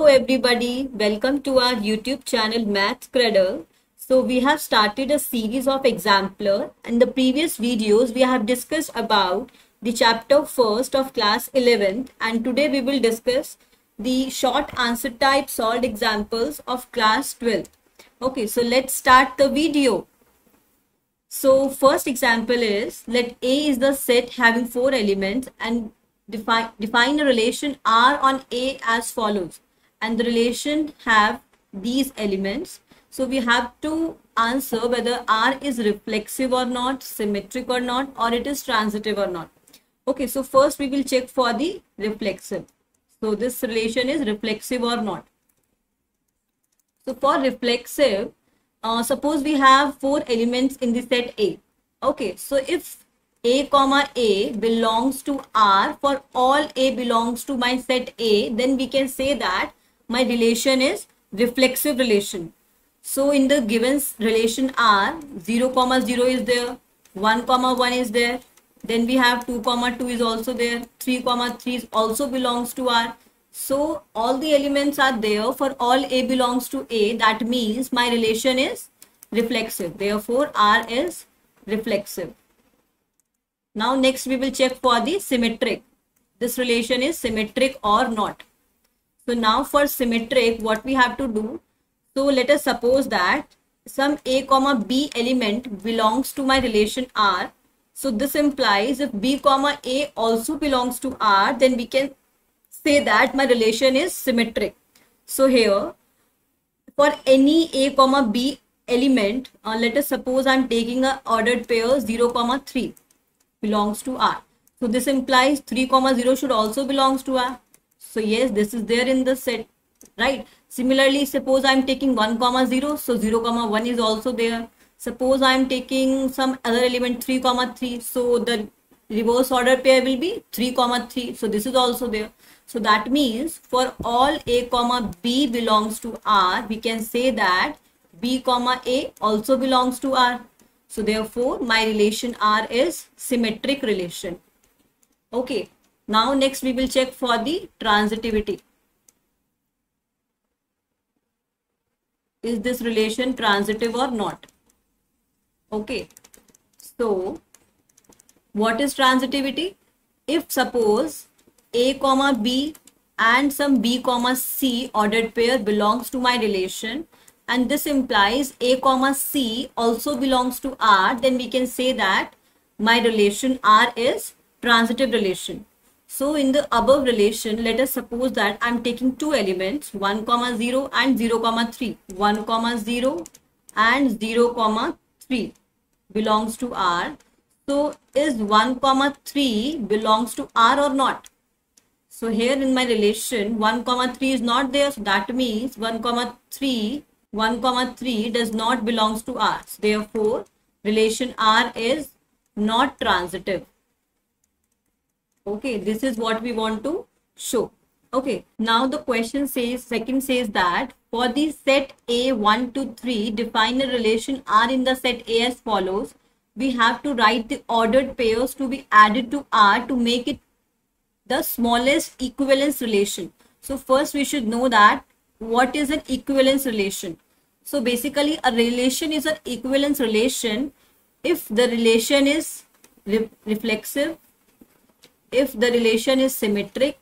everybody, welcome to our YouTube channel Maths Cradle. So we have started a series of exemplar. In the previous videos we have discussed about the chapter first of class 11th, and today we will discuss the short answer type solved examples of class 12th. Okay, so let's start the video. So first example is, let A is the set having 4 elements and define a relation R on A as follows, and the relation have these elements. So we have to answer whether R is reflexive or not, symmetric or not, or it is transitive or not. Okay, so first we will check for the reflexive. So this relation is reflexive or not. So for reflexive, suppose we have 4 elements in the set A. Okay, so if A comma A belongs to R, for all A belongs to my set A, then we can say that my relation is reflexive relation. So in the given relation R, 0 comma 0 is there, 1 comma 1 is there, then we have 2 comma 2 is also there, 3 comma 3 also belongs to R. So all the elements are there, for all A belongs to A, that means my relation is reflexive. Therefore R is reflexive. Now next we will check for the symmetric. This relation is symmetric or not. So now for symmetric, what we have to do, so let us suppose that some A comma B element belongs to my relation R. So this implies if B comma A also belongs to R, then we can say that my relation is symmetric. So here for any A comma B element, let us suppose I am taking a ordered pair 0 comma 3 belongs to R. So this implies 3 comma 0 should also belongs to R. So yes, this is there in the set, right? Similarly, suppose I am taking 1 comma 0, so 0 comma 1 is also there. Suppose I am taking some other element 3 comma 3, so the reverse order pair will be 3 comma 3, so this is also there. So that means for all A comma B belongs to R, we can say that B comma A also belongs to R. So therefore my relation R is symmetric relation. Okay, now next we will check for the transitivity. Is this relation transitive or not? Okay, so what is transitivity? If suppose A comma B and some B comma C ordered pair belongs to my relation, and this implies A comma C also belongs to R, then we can say that my relation R is transitive relation. So in the above relation, let us suppose that I am taking 2 elements 1 comma 0 and 0 comma 3. 1 comma 0 and 0 comma 3 belongs to R. So is 1 comma 3 belongs to R or not? So here in my relation 1 comma 3 is not there, so that means 1 comma 3 does not belongs to R. So therefore relation R is not transitive. Okay, this is what we want to show. Okay, now the question says, second says that for the set A 1 to 3, define a relation R in the set A as follows. We have to write the ordered pairs to be added to R to make it the smallest equivalence relation. So first we should know that what is an equivalence relation. So basically a relation is an equivalence relation if the relation is reflexive, if the relation is symmetric,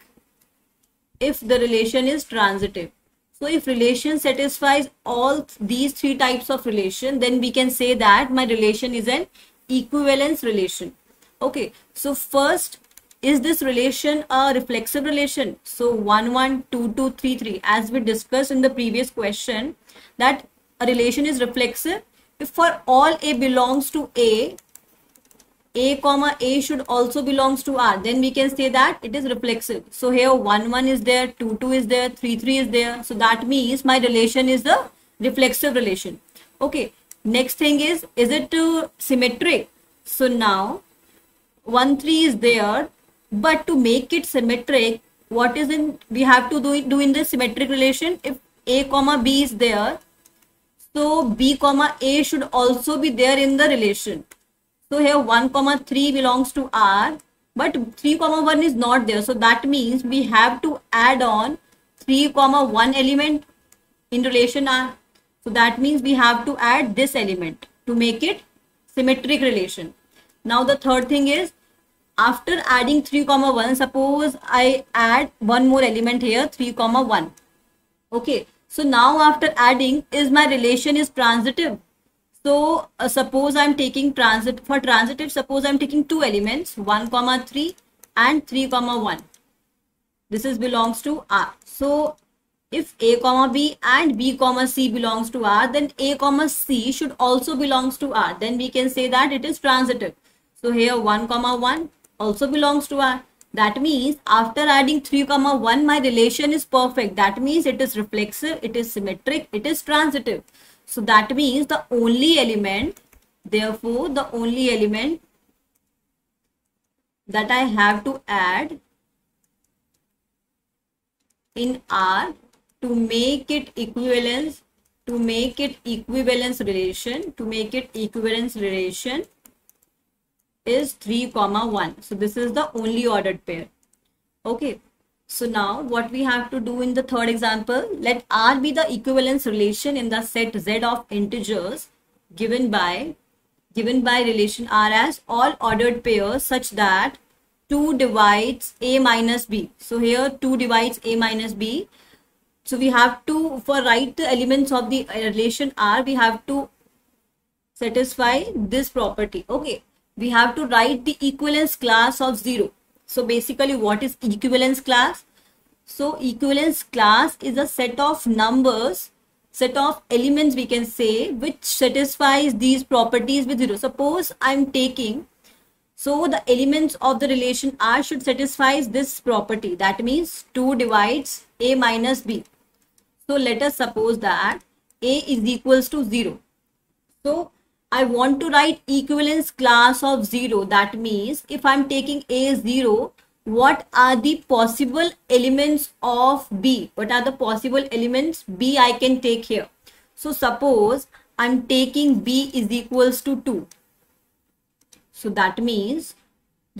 if the relation is transitive. So if relation satisfies all these 3 types of relation, then we can say that my relation is an equivalence relation. Okay, so first, is this relation a reflexive relation? So 1 1 2 2 3 3, as we discussed in the previous question, that a relation is reflexive if for all A belongs to A comma A should also belongs to R, then we can say that it is reflexive. So here 1 1 is there, 2 2 is there, 3 3 is there. So that means my relation is the reflexive relation. Okay, next thing is it symmetric? So now 1 3 is there, but to make it symmetric, what is in we have to do in the symmetric relation? If A comma B is there, so B comma A should also be there in the relation. So here 1 comma 3 belongs to R, but 3 comma 1 is not there. So that means we have to add on 3 comma 1 element in relation R. So that means we have to add this element to make it symmetric relation. Now the third thing is, after adding 3 comma 1, suppose I add one more element here, 3 comma 1. Okay, so now after adding, is my relation is transitive. So suppose I'm taking transitive, suppose I'm taking two elements, 1 comma 3 and 3 comma 1. This is belongs to R. So if A comma B and B comma C belongs to R, then A comma C should also belongs to R. Then we can say that it is transitive. So here 1 comma 1 also belongs to R. That means after adding 3 comma 1, my relation is perfect. That means it is reflexive, it is symmetric, it is transitive. So that means the only element, therefore the only element that I have to add in R to make it equivalence, relation is 3 comma 1. So this is the only ordered pair. Okay. So now what we have to do in the third example, let R be the equivalence relation in the set Z of integers given by relation R as all ordered pairs such that 2 divides A minus B. So here 2 divides A minus B. So we have to, for write the elements of the relation R, we have to satisfy this property. Okay, we have to write the equivalence class of 0. So basically what is equivalence class? So equivalence class is a set of numbers, set of elements we can say, which satisfies these properties with 0. Suppose I'm taking, so the elements of the relation R should satisfy this property. That means 2 divides A minus B. So let us suppose that A is equals to 0. So I want to write equivalence class of 0. That means if I'm taking A 0, what are the possible elements of B? What are the possible elements B I can take here? So suppose I'm taking B is equals to 2. So that means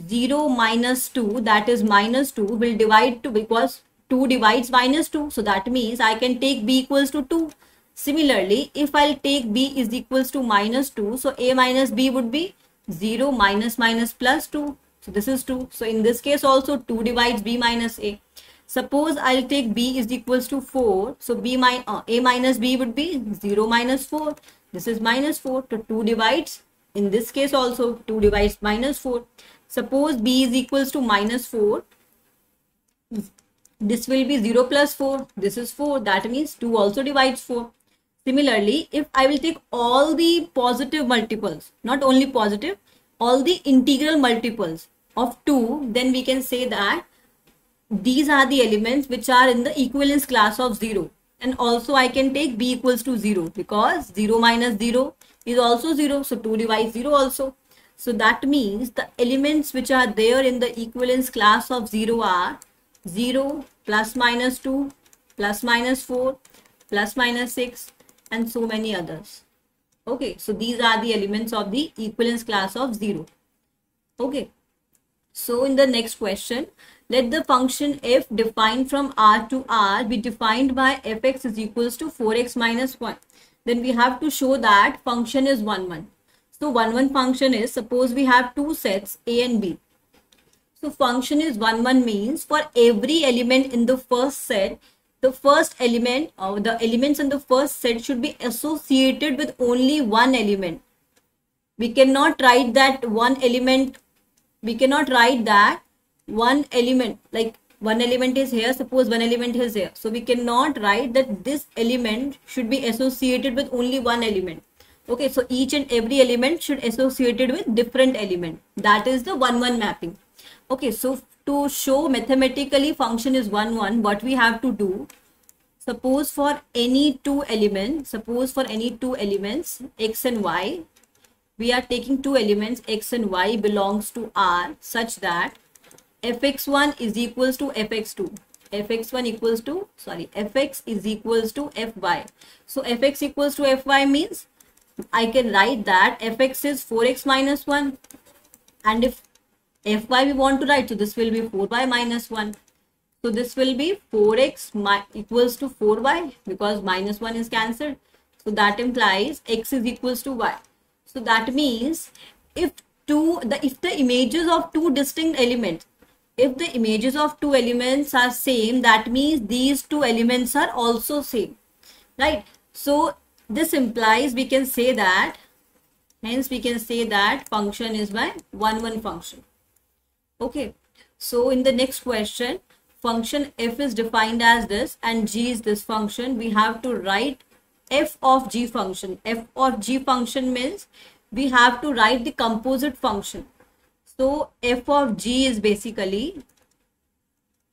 0 minus 2, that is minus 2, will divide 2 because 2 divides minus 2. So that means I can take B equals to 2. Similarly, if I'll take B is equals to minus 2, so A minus B would be 0 minus minus plus 2. So this is 2. So in this case also 2 divides B minus A. Suppose I'll take B is equals to 4. So A minus B would be 0 minus 4. This is minus 4. So 2 divides, in this case also 2 divides minus 4. Suppose B is equals to minus 4. This will be 0 plus 4. This is 4. That means 2 also divides 4. Similarly, if I will take all the positive multiples, not only positive, all the integral multiples of 2, then we can say that these are the elements which are in the equivalence class of 0. And also I can take B equals to 0 because 0 minus 0 is also 0. So 2 divides 0 also. So that means the elements which are there in the equivalence class of 0 are 0, plus minus 2, plus minus 4, plus minus 6, and so many others. Okay, so these are the elements of the equivalence class of 0. Okay, so in the next question, let the function f defined from R to R be defined by fx is equals to 4x minus 1. Then we have to show that function is 1, 1. So 1, 1 function is, suppose we have two sets A and B. So function is 1, 1 means for every element in the first set, the first element or the elements in the first set should be associated with only one element. We cannot write that one element, like one element is here, suppose one element is here. So we cannot write that this element should be associated with only one element. Okay, so each and every element should associated with different element. That is the 1, 1 mapping. Okay, so to show mathematically function is 1, 1, what we have to do, suppose for any two elements, x and y, we are taking two elements x and y belongs to R such that fx1 is equals to fx2. fx is equals to fy. So fx equals to fy means I can write that fx is 4x minus 1, and if fy we want to write, so this will be 4y minus 1. So this will be 4x equals to 4y because minus 1 is cancelled. So that implies x is equals to y. So that means if the images of two distinct elements, if the images of two elements are same, that means these two elements are also same, right? So this implies we can say that, hence we can say that function is my 1 function. Okay, so in the next question, function f is defined as this and g is this function. We have to write f of g function. F of g function means we have to write the composite function. So f of g is basically,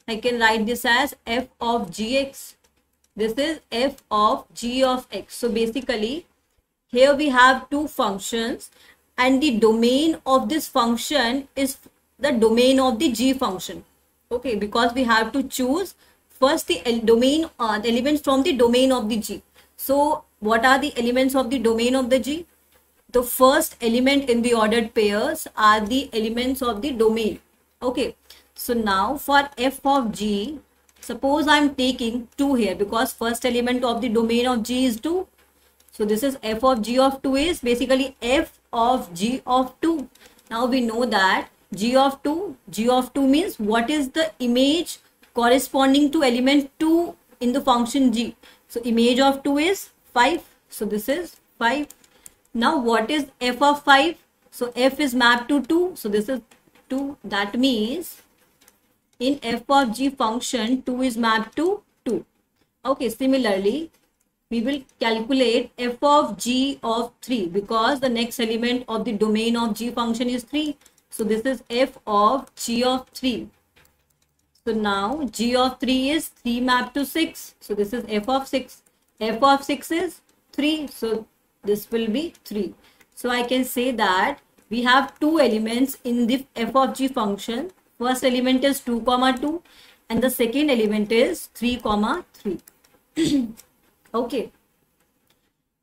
I can write this as f of gx. This is f of g of x. So basically here we have two functions and the domain of this function is the domain of the g function. Okay, because we have to choose first the domain the elements from the domain of the g. So what are the elements of the domain of the g? The first element in the ordered pairs are the elements of the domain. Okay, so now for f of g, suppose I am taking 2 here because first element of the domain of g is 2. So this is f of g of 2 is basically f of g of 2. Now we know that g of 2 means what is the image corresponding to element 2 in the function g. So image of 2 is 5. So this is 5. Now what is f of 5? So f is mapped to 2. So this is 2. That means in f of g function 2 is mapped to 2. Okay, similarly we will calculate f of g of 3 because the next element of the domain of g function is 3. So this is f of g of 3. So now g of 3 is 3 mapped to 6. So this is f of 6. F of 6 is 3. So this will be 3. So I can say that we have two elements in the f of g function. First element is 2, 2 and the second element is 3, 3. Okay.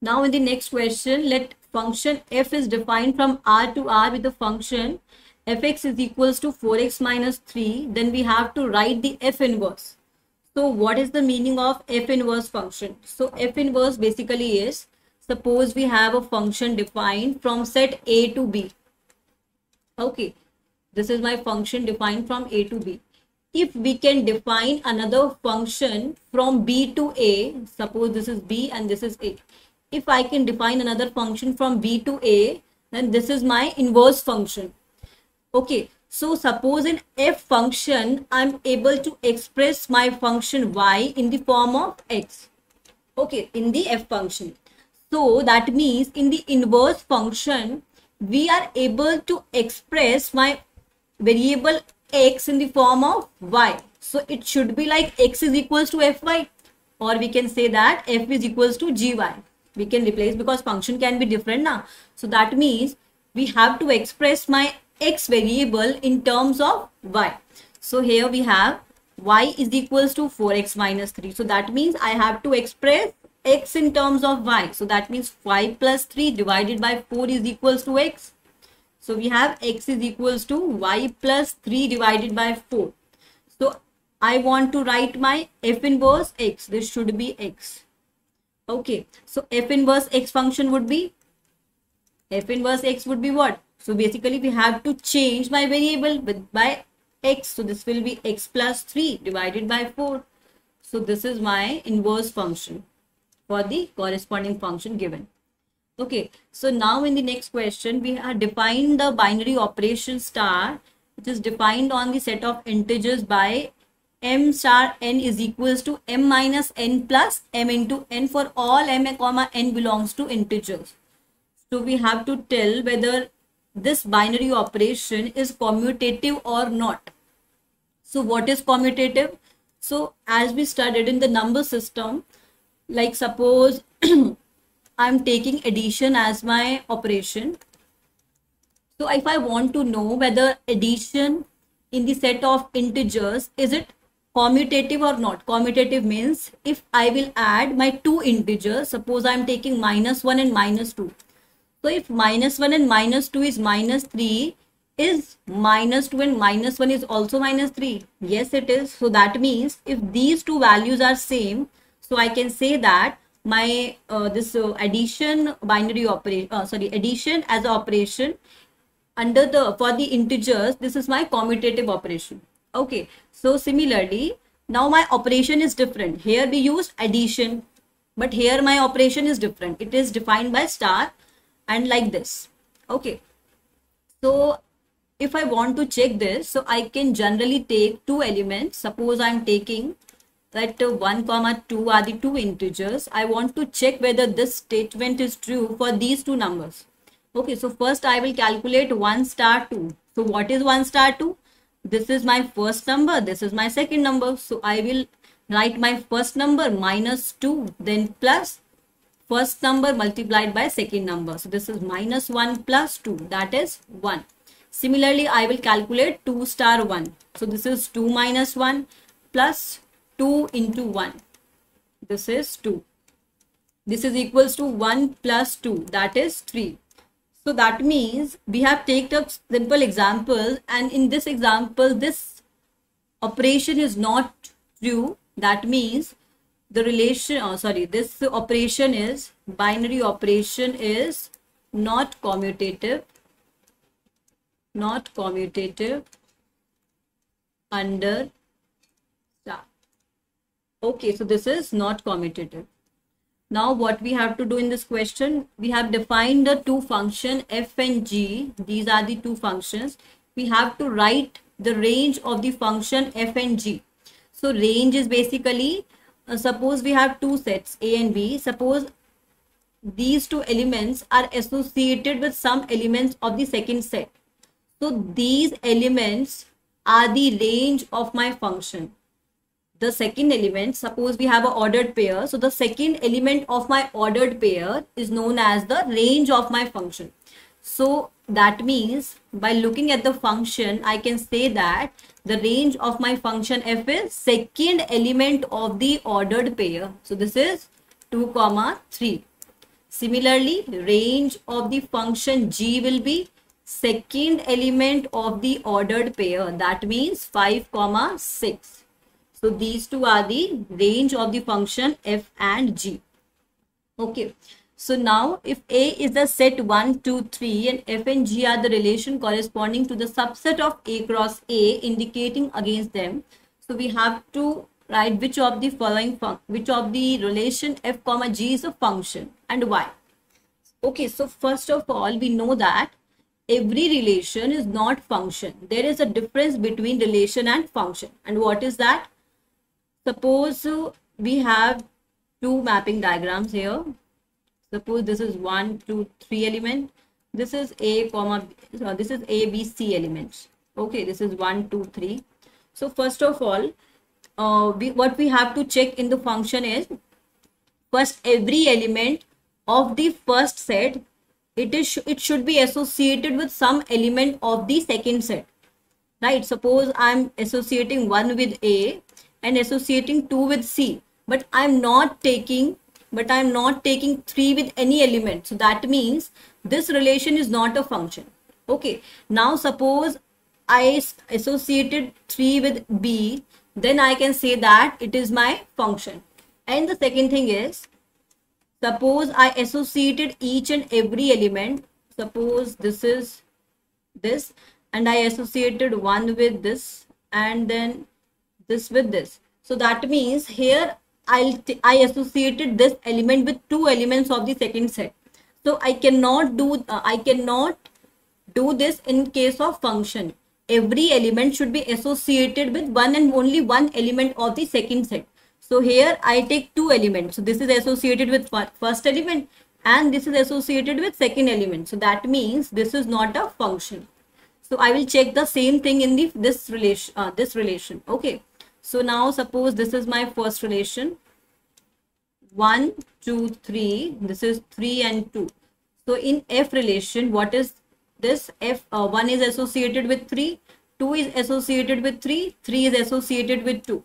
Now in the next question, let function f is defined from R to R with the function fx is equals to 4x minus 3. Then we have to write the f inverse. So what is the meaning of f inverse function? So f inverse basically is, suppose we have a function defined from set a to b. Okay, this is my function defined from a to b. If we can define another function from b to a, suppose this is b and this is a. If I can define another function from b to a, then this is my inverse function. Okay, so suppose in f function, I'm able to express my function y in the form of x. Okay, in the f function. So that means in the inverse function, we are able to express my variable x in the form of y. So it should be like x is equals to fy, or we can say that f is equals to gy. We can replace because function can be different now. So that means we have to express my x variable in terms of y. So here we have y is equals to 4x minus 3. So that means I have to express x in terms of y. So that means 5 plus 3 divided by 4 is equals to x. So we have x is equals to y plus 3 divided by 4. So I want to write my f inverse x. This should be x. Okay. So f inverse x function would be, f inverse x would be what? So basically we have to change my variable by x. So this will be x plus 3 divided by 4. So this is my inverse function for the corresponding function given. Okay, so now in the next question, we have defined the binary operation star, which is defined on the set of integers by m star n is equals to m minus n plus m into n for all m comma n belongs to integers. So we have to tell whether this binary operation is commutative or not. So what is commutative? So as we studied in the number system, like suppose I'm taking addition as my operation. So if I want to know whether addition in the set of integers, is it commutative or not? Commutative means if I will add my two integers, suppose I'm taking minus 1 and minus 2. So if minus 1 and minus 2 is minus 3, is -2 and -1 is also -3? Yes, it is. So that means if these two values are same, so I can say that my this addition binary operation, addition as an operation under the for the integers, this is my commutative operation. Okay, so similarly, now my operation is different. Here we used addition, but here my operation is different. It is defined by star and like this. Okay, so if I want to check this, so I can generally take two elements. Suppose I'm taking that 1 comma 2 are the two integers. I want to check whether this statement is true for these two numbers. Okay, so first I will calculate 1 star 2. So what is 1 star 2? This is my first number, this is my second number. So I will write my first number -2, then plus first number multiplied by second number. So this is -1 plus 2, that is 1. Similarly, I will calculate 2 star 1. So this is 2 minus 1 plus 2 into 1. This is 2. This is equals to 1 plus 2, that is 3. So that means we have taken a simple example, and in this example, this operation is not true. That means the relation, this operation is, binary operation is not commutative under star. Okay, so this is not commutative. Now what we have to do in this question, we have defined the two functions f and g. These are the two functions. We have to write the range of the function f and g. So range is basically, suppose we have two sets a and b. Suppose these two elements are associated with some elements of the second set. So these elements are the range of my function. The second element, suppose we have an ordered pair. So the second element of my ordered pair is known as the range of my function. So that means by looking at the function, I can say that the range of my function f is second element of the ordered pair. So this is 2, 3. Similarly, range of the function g will be second element of the ordered pair. That means 5, 6. So these two are the range of the function f and g. Okay. So now if A is the set 1, 2, 3 and f and g are the relation corresponding to the subset of A cross A indicating against them. So we have to write which of the following, which of the relation f comma g is a function and why. Okay. So first of all, we know that every relation is not function. There is a difference between relation and function. And what is that? Suppose we have two mapping diagrams here. Suppose this is 1, 2, 3 element. This is A, this is A, B, C elements. Okay, this is 1, 2, 3. So first of all, what we have to check in the function is, first every element of the first set, it should be associated with some element of the second set. Right? Suppose I'm associating 1 with A and associating 2 with C, but I'm not taking 3 with any element. So that means this relation is not a function. Okay. Now suppose I associated 3 with B, then I can say that it is my function. And the second thing is, suppose I associated each and every element. Suppose this is this, and I associated 1 with this and then this with this. So that means here I associated this element with two elements of the second set. So I cannot do this in case of function. Every element should be associated with one and only one element of the second set. So here I take two elements. So this is associated with first element and this is associated with second element. So that means this is not a function. So I will check the same thing in this relation. Okay. So now suppose this is my first relation. 1, 2, 3. This is 3 and 2. So in F relation, what is this? F 1 is associated with 3, 2 is associated with 3, 3 is associated with 2.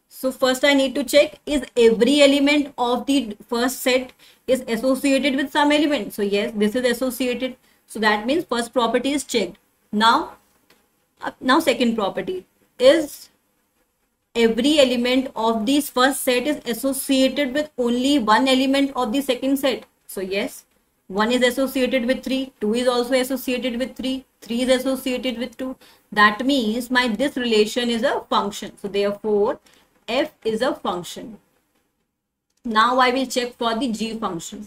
So first I need to check, is every element of the first set is associated with some element? So yes, this is associated. So that means first property is checked. Now Now second property is every element of this first set is associated with only one element of the second set. So yes, 1 is associated with 3, 2 is also associated with 3, 3 is associated with 2. That means this relation is a function. So therefore, f is a function. Now I will check for the g function.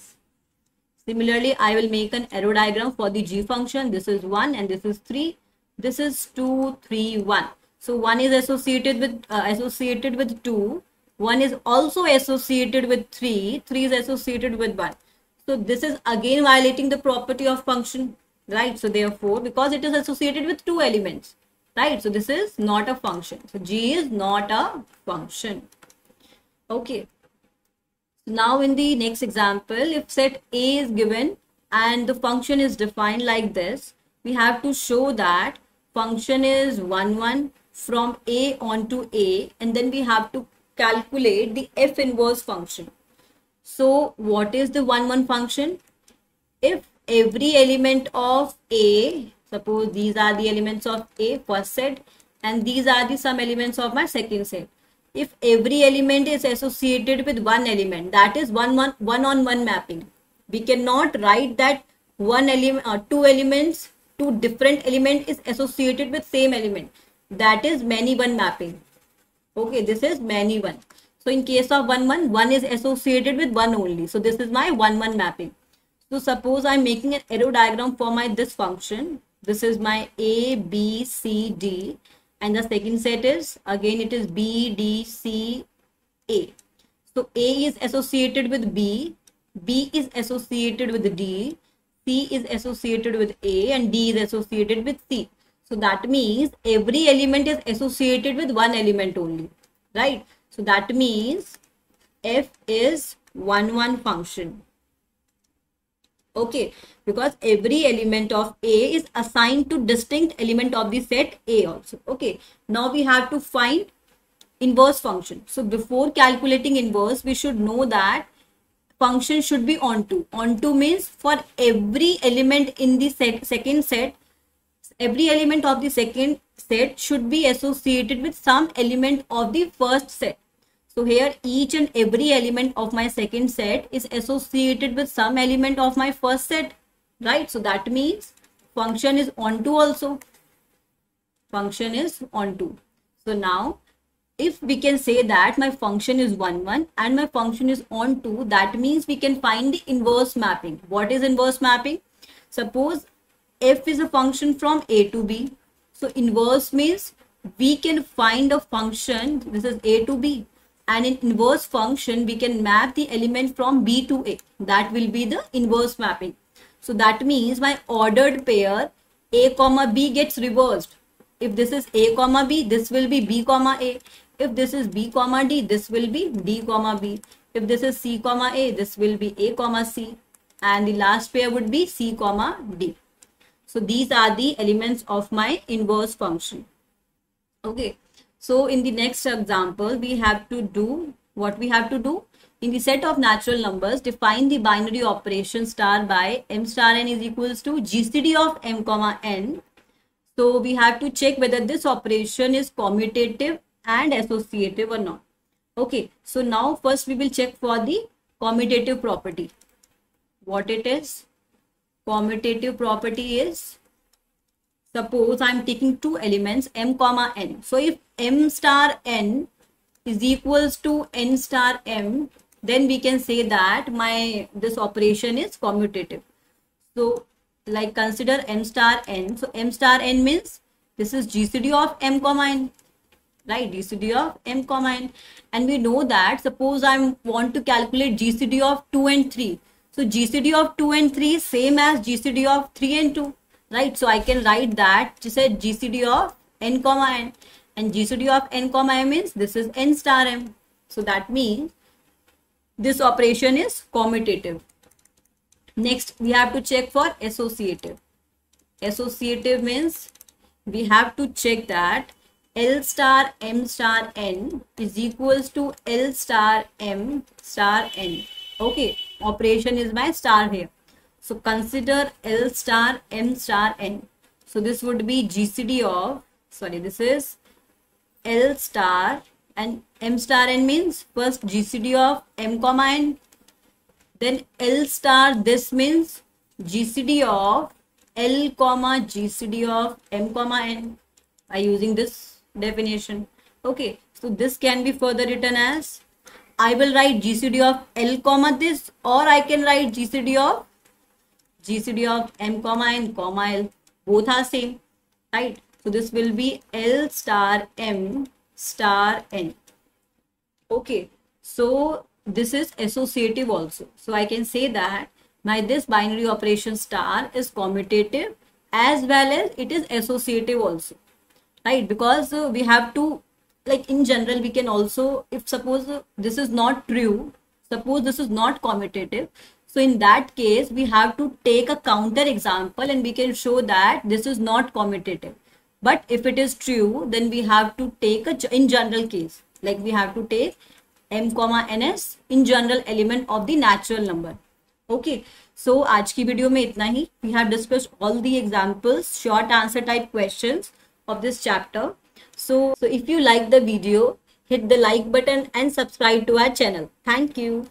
Similarly, I will make an arrow diagram for the g function. This is 1 and this is 3. This is 2, 3, 1. So 1 is associated with 2. 1 is also associated with 3. 3 is associated with 1. So this is again violating the property of function, right? So therefore, because it is associated with 2 elements, right? So this is not a function. So g is not a function. Okay. Now in the next example, if set A is given and the function is defined like this, we have to show that function is 1, 1 from A onto A, and then we have to calculate the f inverse function. So what is the 1, 1 function? If every element of A, suppose these are the elements of A first set and these are the some elements of my second set. If every element is associated with one element, that is one-on-one mapping. We cannot write that one element or two elements, two different element is associated with same element. That is many-one mapping. Okay, this is many-one. So in case of 1, 1, 1 is associated with 1 only. So this is my 1, 1 mapping. So suppose I'm making an arrow diagram for my this function. This is my A, B, C, D. And the second set is, again it is B, D, C, A. So A is associated with B, B is associated with D, C is associated with A, and D is associated with C. So that means every element is associated with one element only, right? So that means f is 1, 1 function. Okay, because every element of A is assigned to distinct element of the set A also. Okay, now we have to find inverse function. So before calculating inverse, we should know that function should be onto. Onto means for every element in the second set, every element of the second set should be associated with some element of the first set. So here each and every element of my second set is associated with some element of my first set, right? So that means function is onto also. Function is onto. So now if we can say that my function is 1, 1 and my function is onto, that means we can find the inverse mapping. What is inverse mapping? Suppose f is a function from A to B. So inverse means we can find a function, this is A to B. And in inverse function, we can map the element from B to A. That will be the inverse mapping. So that means my ordered pair A comma B gets reversed. If this is A comma B, this will be B comma A. If this is B comma D, this will be D comma B. If this is C comma A, this will be A comma C. And the last pair would be C comma D. So these are the elements of my inverse function. Okay. So in the next example, we have to do what we have to do. In the set of natural numbers, define the binary operation star by m star n is equals to GCD of m comma n. So we have to check whether this operation is commutative and associative or not. Okay. So now first we will check for the commutative property. What it is? Commutative property is, suppose I am taking two elements m comma n. So if m star n is equals to n star m, then we can say that this operation is commutative. So like consider m star n. So m star n means this is GCD of m comma n, right? GCD of m comma n. And we know that suppose I want to calculate GCD of 2 and 3. So GCD of 2 and 3 is same as GCD of 3 and 2. Right, so I can write that just said GCD of n comma n, and GCD of n comma m means this is n star m. So that means this operation is commutative. Next, we have to check for associative. Associative means we have to check that L star m star n is equals to L star m star n. Okay, operation is my star here. So consider L star m star n. So this would be GCD of sorry, this is L star and M star n means first GCD of M comma n, then L star, this means GCD of L comma GCD of M comma n by using this definition. Okay, so this can be further written as, I will write GCD of L comma this, or I can write GCD of M comma n comma L. Both are same, right? So this will be L star M star n. Okay, so this is associative also. So I can say that this binary operation star is commutative as well as it is associative also, right? Because we have to, like in general, we can also, if suppose this is not true, suppose this is not commutative, so in that case we have to take a counter example and we can show that this is not commutative. But if it is true, then we have to take in general case, like we have to take m comma ns in general element of the natural number. Okay, so आज की video में इतना ही. We have discussed all the examples, short answer type questions of this chapter. So if you like the video, hit the like button and subscribe to our channel. Thank you.